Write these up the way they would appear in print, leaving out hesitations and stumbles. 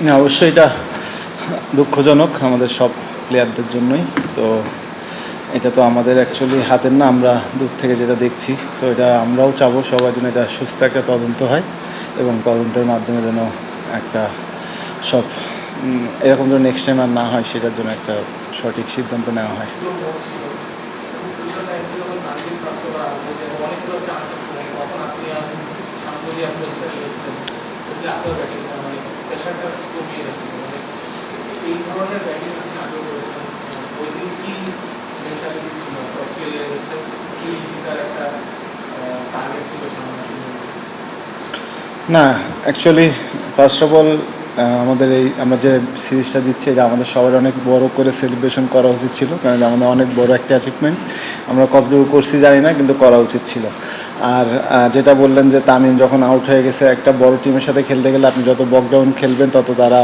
না, অবশ্যই এটা দুঃখজনক আমাদের সব প্লেয়ারদের জন্যই। তো এটা তো আমাদের অ্যাকচুয়ালি হাতের না, আমরা দূর থেকে যেটা দেখছি। সো এটা আমরাও চাবো সবার জন্য এটা সুস্থ একটা তদন্ত হয় এবং তদন্তের মাধ্যমে যেন একটা সব এরকম যেন নেক্সট টাইম আর না হয়, সেটার জন্য একটা সঠিক সিদ্ধান্ত নেওয়া হয়। না, অ্যাকচুয়ালি ফার্স্ট অফ অল আমাদের আমরা যে সিরিজটা দিচ্ছি এটা আমাদের সবার অনেক বড় করে সেলিব্রেশন করা উচিত ছিল, কারণ আমাদের অনেক বড় একটা অ্যাচিভমেন্ট। আমরা কতটুকু করছি জানি না, কিন্তু করা উচিত ছিল। আর যেটা বললেন যে তামিম যখন আউট হয়ে গেছে, একটা বড় টিমের সাথে খেলতে গেলে আপনি যত বকডাউন খেলবেন তত তারা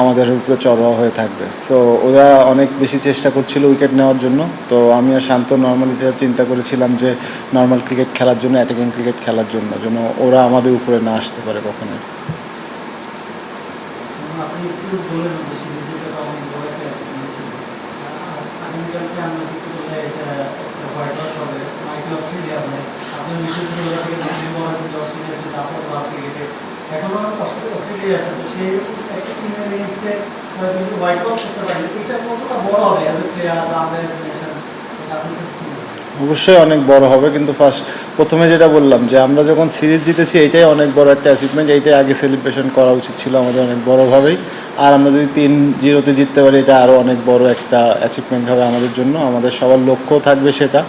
আমাদের উপরে চড়াও হয়ে থাকবে। সো ওরা অনেক বেশি চেষ্টা করছিল উইকেট নেওয়ার জন্য। তো আমি আর শান্ত নর্মালি যেটা চিন্তা করেছিলাম যে নর্মাল ক্রিকেট খেলার জন্য, অ্যাটাকিং ক্রিকেট খেলার জন্য যেন ওরা আমাদের উপরে না আসতে পারে কখনোই। অবশ্যই অনেক বড় হবে, কিন্তু প্রথমে যেটা বললাম যে আমরা যখন সিরিজ জিতেছি এইটাই অনেক বড় একটা অ্যাচিভমেন্ট, এইটাই আগে সেলিব্রেশন করা উচিত ছিল আমাদের অনেক বড়োভাবেই। আর আমরা যদি 3-0 জিততে পারি, এটা আরও অনেক বড় একটা অ্যাচিভমেন্ট হবে আমাদের জন্য। আমাদের সবার লক্ষ্য থাকবে সেটা,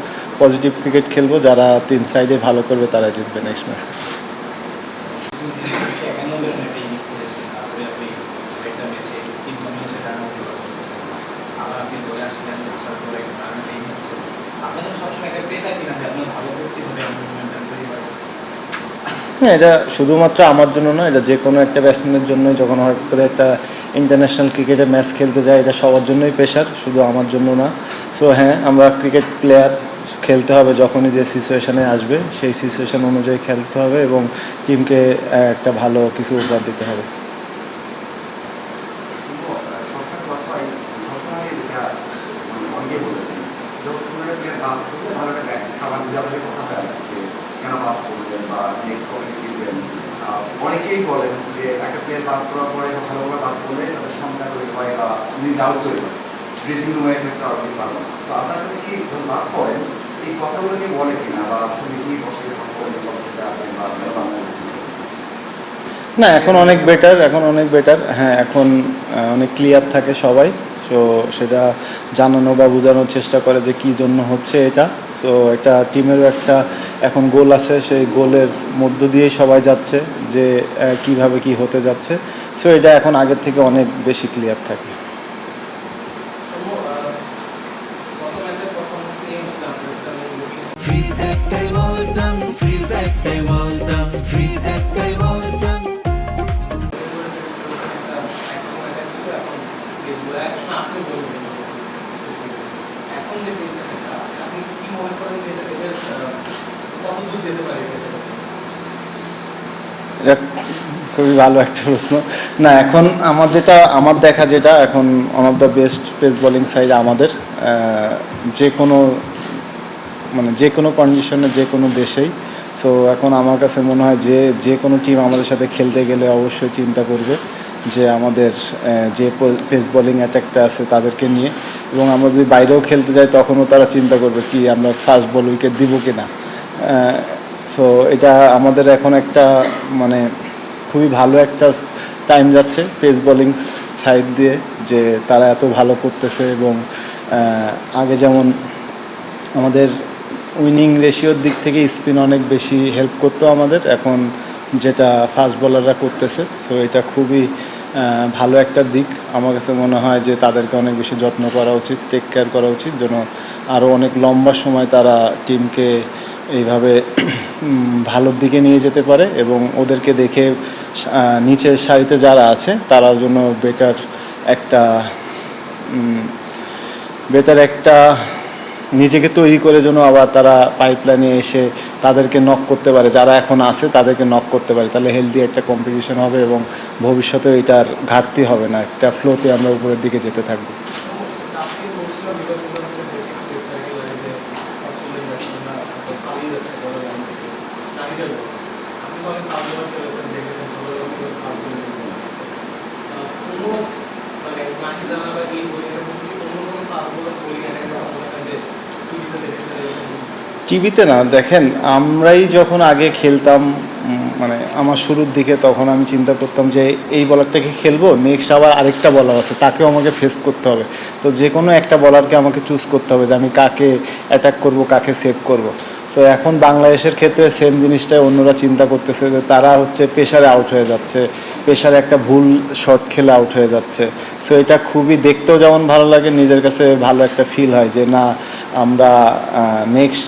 পজিটিভ ক্রিকেট খেলবো, যারা 3 সাইডে ভালো করবে তারা জিতবে নেক্সট ম্যাচে। হ্যাঁ, এটা শুধুমাত্র আমার জন্য নয়, এটা যে কোনো একটা ব্যাটসম্যানের জন্যই। যখন হঠাৎ করে একটা ইন্টারন্যাশনাল ক্রিকেটে ম্যাচ খেলতে যায়, এটা সবার জন্যই প্রেশার, শুধু আমার জন্য না। সো হ্যাঁ, আমরা ক্রিকেট প্লেয়ার, খেলতে হবে যখনই যে সিচুয়েশানে আসবে সেই সিচুয়েশান অনুযায়ী খেলতে হবে এবং টিমকে একটা ভালো কিছু উপহার দিতে হবে। অনেকেই বলেন যে একটা প্লেয়ার বাদ করার পরে ভালোভাবে বাদ করলে তাদের সংখ্যা তৈরি হয় বা উনি ডাউট তৈরি হয়, ড্রেসিং রুমে ক্ষেত্রে আরো পারবো না। তো আপনার সাথে কি বাদ করেন এই কথাগুলো কি বলে কিনা, বা আপনি কি বসে না, এখন অনেক বেটার। হ্যাঁ, এখন অনেক ক্লিয়ার থাকে সবাই। সো সেটা জানানো বা বোঝানোর চেষ্টা করে যে কী জন্য হচ্ছে এটা। সো এটা টিমেরও একটা এখন গোল আছে, সেই গোলের মধ্য দিয়েই সবাই যাচ্ছে যে কিভাবে কি হতে যাচ্ছে। সো এটা এখন আগের থেকে অনেক বেশি ক্লিয়ার থাকে। এটা খুবই ভালো একটা প্রশ্ন। না, এখন আমার দেখা যেটা এখন one of the best pace bowling side আমাদের, যে কোনো কন্ডিশনে যে কোনো দেশেই। সো এখন আমার কাছে মনে হয় যে কোনো টিম আমাদের সাথে খেলতে গেলে অবশ্যই চিন্তা করবে যে আমাদের যে পেস বোলিং অ্যাটাকটা আছে তাদেরকে নিয়ে, এবং আমরা যদি বাইরেও খেলতে যাই তখনও তারা চিন্তা করবে কি আমরা ফাস্ট বল উইকেট দিব কি না। সো এটা আমাদের এখন একটা খুবই ভালো একটা টাইম যাচ্ছে পেস বোলিং সাইড দিয়ে, যে তারা এত ভালো করতেছে এবং আগে যেমন আমাদের উইনিং রেশিওর দিক থেকে স্পিন অনেক বেশি হেল্প করতো আমাদের, এখন যেটা ফাস্ট বোলাররা করতেছে। সো এটা খুবই ভালো একটা দিক। আমার কাছে মনে হয় যে তাদেরকে অনেক বেশি যত্ন করা উচিত, টেক কেয়ার করা উচিত, যেন আরও অনেক লম্বা সময় তারা টিমকে এইভাবে ভালোর দিকে নিয়ে যেতে পারে এবং ওদেরকে দেখে নিচের সারিতে যারা আছে তারাও যেন বেটার একটা নিজেকে তৈরি করে যেন আবার তারা পাইপলাইনে এসে তাদেরকে নক করতে পারে, যারা এখন আছে তাদেরকে নক করতে পারে, তাহলে হেলদি একটা কম্পিটিশন হবে এবং ভবিষ্যতে এটার ঘাটতি হবে না, একটা ফ্লোতে আমরা উপরের দিকে যেতে থাকবো। টিভিতে না, দেখেন আমরাই যখন আগে খেলতাম মানে আমার শুরুর দিকে, তখন আমি চিন্তা করতাম যে এই বলারটাকে খেলবো, নেক্সট আবার আরেকটা বলার আছে, তাকেও আমাকে ফেস করতে হবে। তো যে কোনো একটা বলারকে আমাকে চুজ করতে হবে যে আমি কাকে অ্যাটাক করব, কাকে সেভ করব। সো এখন বাংলাদেশের ক্ষেত্রে সেম জিনিসটাই অন্যরা চিন্তা করতেছে যে তারা হচ্ছে প্রেশারে আউট হয়ে যাচ্ছে, প্রেশারে একটা ভুল শট খেলে আউট হয়ে যাচ্ছে। সো এটা খুবই দেখতেও যেমন ভালো লাগে, নিজের কাছে ভালো একটা ফিল হয় যে না আমরা নেক্সট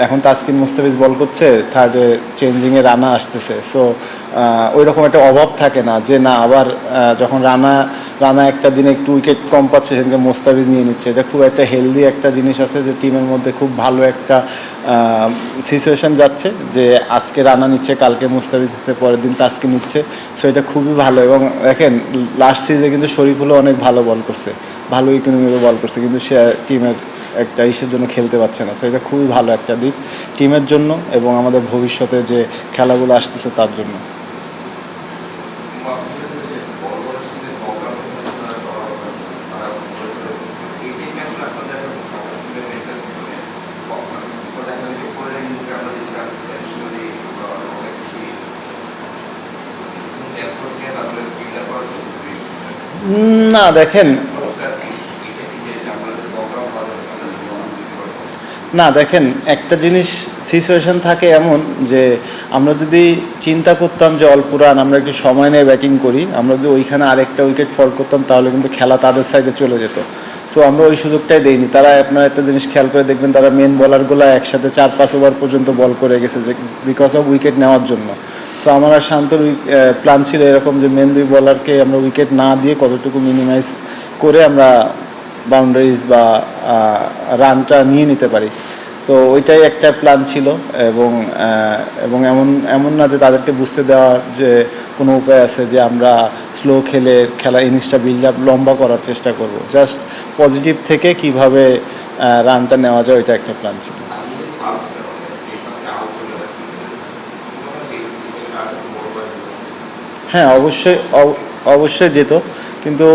এখন তাসকিন মুস্তাফিজ বল করছে, থার্ডে চেঞ্জিংয়ে রানা আসতেছে। সো ওই রকম একটা অভাব থাকে না যে না আবার যখন রানা একটা দিনে একটু উইকেট কম পাচ্ছে সেদিনকে মোস্তাফিজ নিয়ে নিচ্ছে। এটা খুব একটা হেলদি একটা জিনিস আছে যে টিমের মধ্যে খুব ভালো একটা সিচুয়েশান যাচ্ছে যে আজকে রানা নিচ্ছে, কালকে মুস্তাফিজ নিচ্ছে, পরের দিন তাসকিন নিচ্ছে। সো এটা খুবই ভালো। এবং দেখেন লাস্ট সিরিজে কিন্তু শরীফুলও অনেক ভালো বল করছে, ভালো ইকোনমিতে বল করছে, কিন্তু সে টিমের একটা ইসের জন্য খেলতে পারছে না। সো এটা খুবই ভালো একটা দিক টিমের জন্য এবং আমাদের ভবিষ্যতে যে খেলাগুলো আসতেছে তার জন্য। না দেখেন, একটা জিনিস সিচুয়েশন থাকে এমন যে আমরা যদি চিন্তা করতাম যে অল্প রান আমরা একটু সময় নিয়ে ব্যাটিং করি, আমরা যদি ওইখানে আরেকটা উইকেট ফল করতাম তাহলে কিন্তু খেলা তাদের সাইডে চলে যেত। সো আমরা ওই সুযোগটাই দেইনি। তারা আপনার একটা জিনিস খেয়াল করে দেখবেন, তারা মেন বলারগুলো একসাথে 4-5 ওভার পর্যন্ত বল করে গেছে যে বিকজ অফ উইকেট নেওয়ার জন্য। সো আমার আর শান্তর প্ল্যান ছিল এরকম যে মেন দুই বলারকে আমরা উইকেট না দিয়ে কতটুকু মিনিমাইজ করে আমরা বাউন্ডারিজ বা রানটা নিয়ে নিতে পারি। সো ওইটাই একটা প্ল্যান ছিল। এবং এমন না যে তাদেরকে বুঝতে দেওয়ার যে কোনো উপায় আছে যে আমরা স্লো খেলে খেলা ইনিংসটা বিল্ড আপ লম্বা করার চেষ্টা করব। জাস্ট পজিটিভ থেকে কিভাবে রানটা নেওয়া যায়, ওইটা একটা প্ল্যান ছিল। হ্যাঁ, অবশ্যই যেত, কিন্তু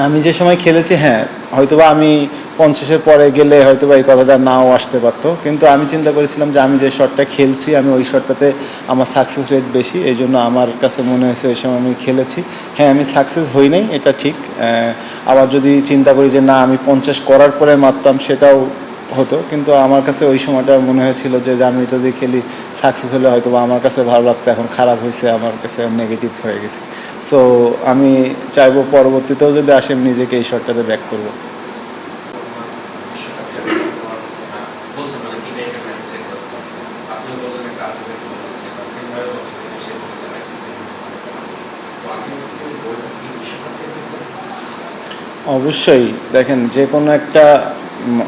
আমি যে সময় খেলেছি হ্যাঁ হয়তোবা আমি 50-এর পরে গেলে হয়তোবা এই কথাটা নাও আসতে পারতো, কিন্তু আমি চিন্তা করেছিলাম যে আমি যে শটটা খেলছি আমি ওই শটটাতে আমার সাকসেস রেট বেশি, এই জন্য আমার কাছে মনে হয়েছে ওই সময় আমি খেলেছি। হ্যাঁ, আমি সাকসেস হই নাই, এটা ঠিক। আবার যদি চিন্তা করি যে না আমি 50 করার পরে মারতাম, সেটাও হতো, কিন্তু আমার কাছে ওই সময়টা মনে হয়েছিল যে আমি এটা দিয়ে খেলি, সাকসেস হলে হয়তো বা আমার কাছে ভালো লাগতো, এখন খারাপ হয়েছে আমার কাছে নেগেটিভ হয়ে গেছে। সো আমি চাইবো পরবর্তীতেও যদি আসে আমি নিজেকে এই শটটাতে ব্যাক করবো। অবশ্যই দেখেন, যে কোনো একটা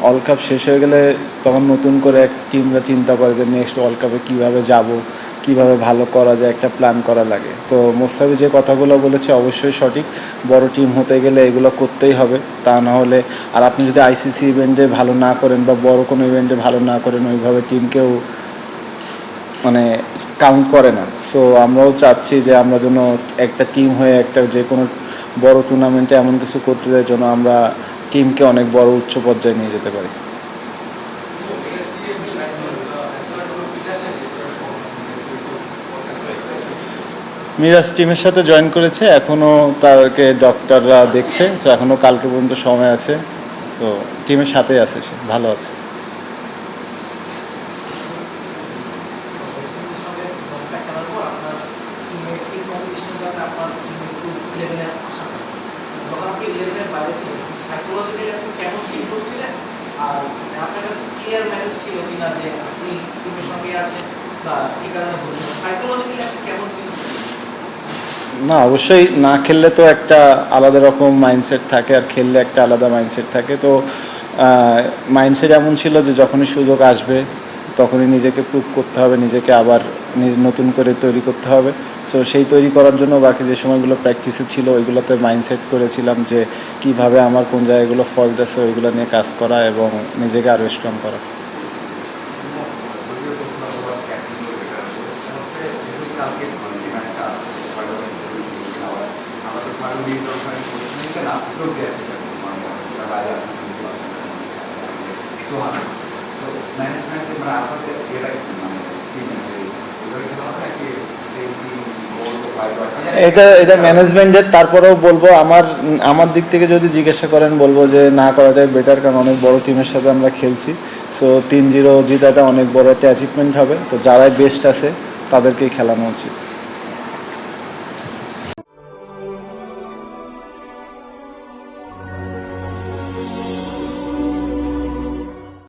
ওয়ার্ল্ড কাপ শেষ হয়ে গেলে তখন নতুন করে এক টিমরা চিন্তা করে যে নেক্সট ওয়ার্ল্ড কাপে কীভাবে যাব, কীভাবে ভালো করা যায়, একটা প্ল্যান করা লাগে। তো মোস্তাফিজ যে কথাগুলো বলেছে অবশ্যই সঠিক, বড় টিম হতে গেলে এগুলো করতেই হবে, তা না হলে আর আপনি যদি আইসিসি ইভেন্টে ভালো না করেন বা বড় কোনো ইভেন্টে ভালো না করেন, ওইভাবে টিমকেও মানে কাউন্ট করে না। সো আমরাও চাচ্ছি যে আমরা যেন একটা টিম হয়ে একটা যে কোনো বড় টুর্নামেন্টে এমন কিছু করতে যাই যেন আমরা টিমকে অনেক বড় উচ্চ পর্যায়ে নিয়ে যেতে পারি। মিরাজ টিমের সাথে জয়েন করেছে, এখনও তাকে ডক্টররা দেখছে। সো এখনও কালকে পর্যন্ত সময় আছে। সো টিমের সাথেই আছে, সে ভালো আছে। না, অবশ্যই না খেললে তো একটা আলাদা রকম মাইন্ডসেট থাকে, আর খেললে একটা আলাদা মাইন্ডসেট থাকে। তো মাইন্ডসেট এমন ছিল যে যখনই সুযোগ আসবে তখনই নিজেকে প্রুভ করতে হবে, নিজেকে আবার নতুন করে তৈরি করতে হবে। সো সেই তৈরি করার জন্য বাকি যে সময়গুলো প্র্যাকটিসে ছিল ওইগুলোতে মাইন্ডসেট করেছিলাম যে কিভাবে আমার কোন জায়গাগুলো ফল্ট আছে ওইগুলো নিয়ে কাজ করা এবং নিজেকে আরও স্ট্রং করা। যদিও প্রশ্ন আবার ক্যাপ্টেন বলে এটা হচ্ছে যেহেতু কালকে মানে যে ম্যাচটা আছে আমরা তো ভালো লিড নিতে না সুযোগ দিয়ে আসতে মানে তার বাইরে আছে সুযোগ আছে সোহান। তো ম্যানেজমেন্টে মানে আপনাদের এটা কি মানে টিমে যে ওইভাবে খেলা হবে নাকি সেম টিম এটা ম্যানেজমেন্টের, তারপরেও বলবো আমার দিক থেকে যদি জিজ্ঞাসা করেন বলবো যে না করাটাই বেটার, কারণ অনেক বড় টিমের সাথে আমরা খেলছি। সো 3-0 জিতাটা অনেক বড় একটা অ্যাচিভমেন্ট হবে। তো যারাই বেস্ট আছে তাদেরকেই খেলানো উচিত।